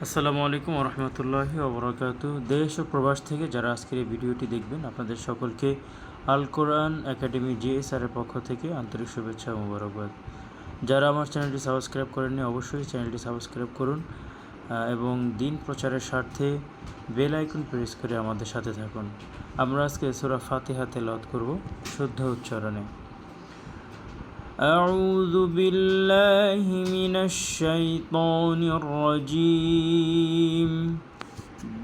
আসসালামু আলাইকুম রহমতুল্লাহি ওবরাকাতু। দেশ ও প্রবাস থেকে যারা আজকের এই ভিডিওটি দেখবেন আপনাদের সকলকে আল কোরআন একাডেমি জিএসআরের পক্ষ থেকে আন্তরিক শুভেচ্ছা ও মোবারকবাদ। যারা আমার চ্যানেলটি সাবস্ক্রাইব করেননি অবশ্যই চ্যানেলটি সাবস্ক্রাইব করুন এবং দিন প্রচারের স্বার্থে বেল আইকন প্রেস করে আমাদের সাথে থাকুন। আমরা আজকে সূরা ফাতিহা তেলাওয়াত করব শুদ্ধ উচ্চারণে। أعوذ بالله من الشيطان الرجيم.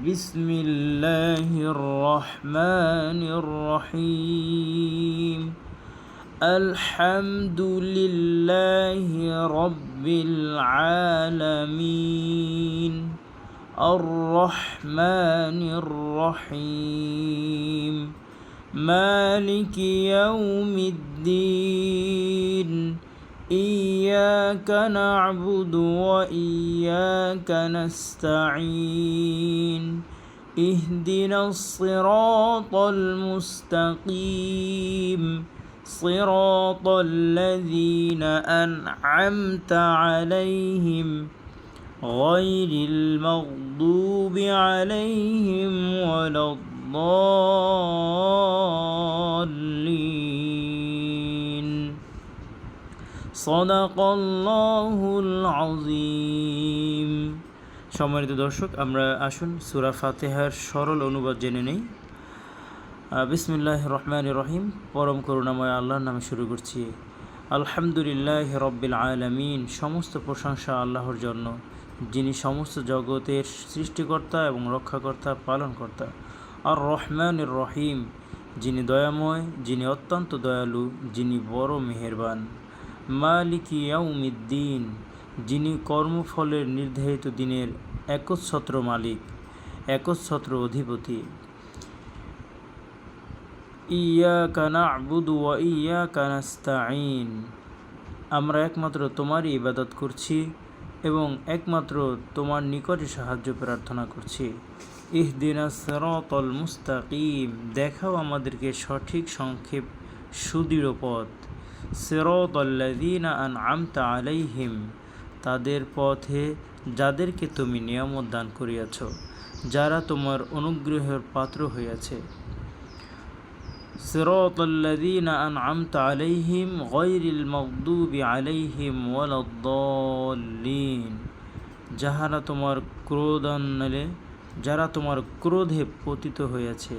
بسم الله الرحمن الرحيم. الحمد لله رب العالمين. الرحمن الرحيم. مالك يوم الدين. إياك نعبد وإياك نستعين. اهدنا الصراط المستقيم. صراط الذين أنعمت عليهم غير المغضوب عليهم ولا الضالين. صدق الله العظيم. সম্মানিত দর্শক, আমরা আসুন সূরা ফাতিহার সরল অনুবাদ জেনে নেই। বিসমিল্লাহির রহমানির রহিম। পরম করুণাময় আল্লাহর নামে শুরু করছি। আলহামদুলিল্লাহ রব্বিল আলামিন। সমস্ত প্রশংসা আল্লাহর জন্য, যিনি সমস্ত জগতের সৃষ্টিকর্তা এবং রক্ষাকর্তা, পালনকর্তা। আর রহমানির রহিম, যিনি দয়াময়, যিনি অত্যন্ত দয়ালু, যিনি বড় মেহেরবান। মালিকি ইয়াউমিদ্দিন, যিনি কর্মফলের নির্ধারিত দিনের একচ্ছত্র মালিক, একচ্ছত্র অধিপতি। ইয়াকা না'বুদু ওয়া ইয়াকা নাস্তাঈন, আমরা একমাত্র তোমারই ইবাদত করছি এবং একমাত্র তোমার নিকটে সাহায্য প্রার্থনা করছি। ইহদিনাস সিরাতাল মুস্তাকিম, দেখাও আমাদেরকে সঠিক সংক্ষেপ সুদৃঢ় পথ। সিরাতাল্লাযীনা আন'আমতা আলাইহিম, তাদের পথে যাদেরকে তুমি নিয়ামত দান করিয়াছ, যারা তোমার অনুগ্রহের পাত্র হইয়াছে। সিরাতাল্লাযীনা আন'আমতা আলাইহিম গায়রিল মাগদুবি আলাইহিম ওয়ালাদ-দাল্লিন, যারা তোমার ক্রোধে পতিত হয়েছে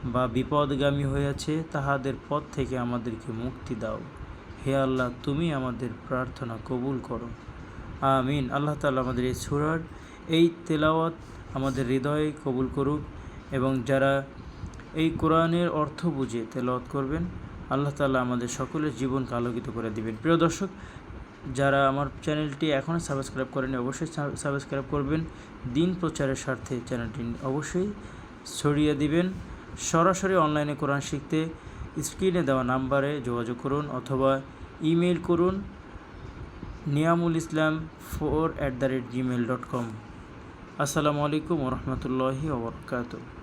বা বিপদগামী হয়েছে, তাহাদের পথ থেকে আমাদেরকে মুক্তি দাও। হে আল্লাহ, তুমি আমাদের প্রার্থনা কবুল করো। আমিন। আল্লাহ তাআলা আমাদের এই সূরার এই তেলাওয়াত আমাদের হৃদয়ে কবুল করুক এবং যারা এই কোরআনের অর্থ বুঝে তেলাওয়াত করবেন, আল্লাহ তাআলা আমাদের সকলের জীবনকে আলোকিত করে দিবেন। প্রিয় দর্শক, যারা আমার চ্যানেলটি এখনও সাবস্ক্রাইব করেনি অবশ্যই সাবস্ক্রাইব করবেন। দিন প্রচারের স্বার্থে চ্যানেলটি অবশ্যই ছড়িয়ে দিবেন। সরাসরি অনলাইনে কোরআন শিখতে স্ক্রিনে দেওয়া নাম্বারে যোগাযোগ করুন অথবা ইমেইল করুন niamulislam4@gmail.com। আসসালামু আলাইকুম ওয়া রাহমাতুল্লাহি ওয়া বারাকাতুহু।